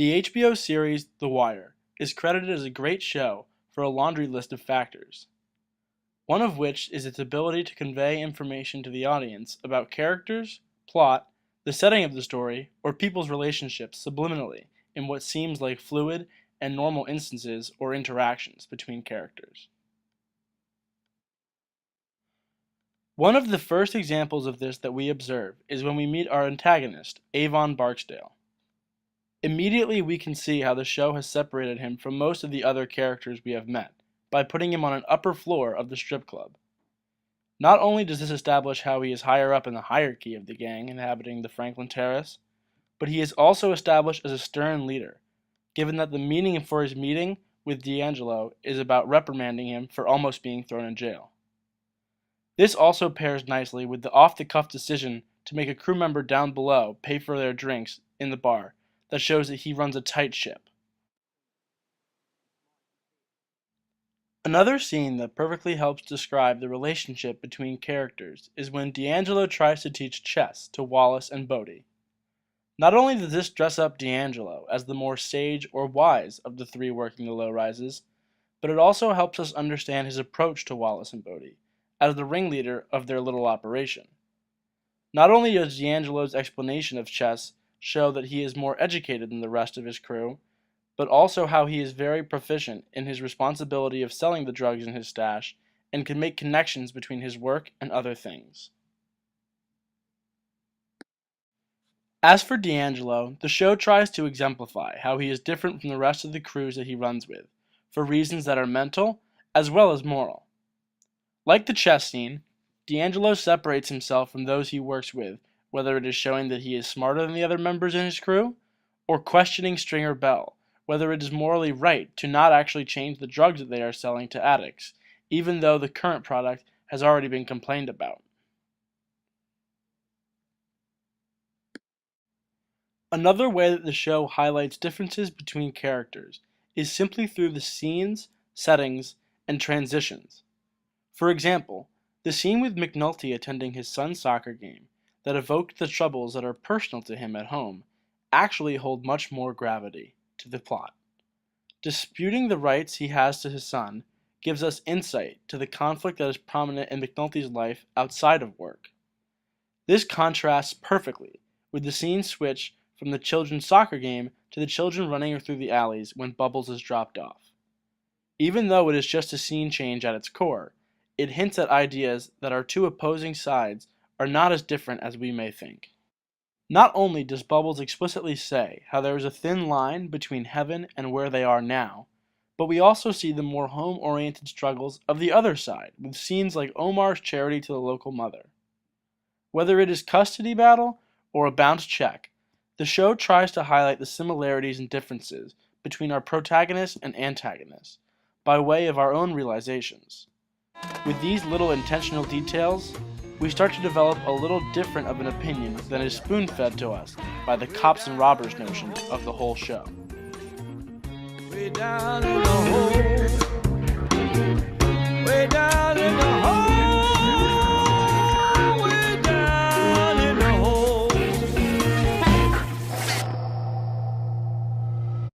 The HBO series The Wire is credited as a great show for a laundry list of factors, one of which is its ability to convey information to the audience about characters, plot, the setting of the story, or people's relationships subliminally in what seems like fluid and normal instances or interactions between characters. One of the first examples of this that we observe is when we meet our antagonist, Avon Barksdale. Immediately we can see how the show has separated him from most of the other characters we have met, by putting him on an upper floor of the strip club. Not only does this establish how he is higher up in the hierarchy of the gang inhabiting the Franklin Terrace, but he is also established as a stern leader, given that the meaning for his meeting with D'Angelo is about reprimanding him for almost being thrown in jail. This also pairs nicely with the off-the-cuff decision to make a crew member down below pay for their drinks in the bar that shows that he runs a tight ship. Another scene that perfectly helps describe the relationship between characters is when D'Angelo tries to teach chess to Wallace and Bodie. Not only does this dress up D'Angelo as the more sage or wise of the three working the low-rises, but it also helps us understand his approach to Wallace and Bodie, as the ringleader of their little operation. Not only does D'Angelo's explanation of chess show that he is more educated than the rest of his crew, but also how he is very proficient in his responsibility of selling the drugs in his stash and can make connections between his work and other things. As for D'Angelo, the show tries to exemplify how he is different from the rest of the crews that he runs with, for reasons that are mental as well as moral. Like the chess scene, D'Angelo separates himself from those he works with, whether it is showing that he is smarter than the other members in his crew, or questioning Stringer Bell, whether it is morally right to not actually change the drugs that they are selling to addicts, even though the current product has already been complained about. Another way that the show highlights differences between characters is simply through the scenes, settings, and transitions. For example, the scene with McNulty attending his son's soccer game that evoked the troubles that are personal to him at home actually hold much more gravity to the plot. Disputing the rights he has to his son gives us insight to the conflict that is prominent in McNulty's life outside of work. This contrasts perfectly with the scene switch from the children's soccer game to the children running through the alleys when Bubbles is dropped off. Even though it is just a scene change at its core, it hints at ideas that our two opposing sides are not as different as we may think. Not only does Bubbles explicitly say how there is a thin line between heaven and where they are now, but we also see the more home-oriented struggles of the other side, with scenes like Omar's charity to the local mother. Whether it is custody battle or a bounce check, the show tries to highlight the similarities and differences between our protagonist and antagonist, by way of our own realizations. With these little intentional details, we start to develop a little different of an opinion than is spoon-fed to us by the cops and robbers notion of the whole show. Way down in the hole.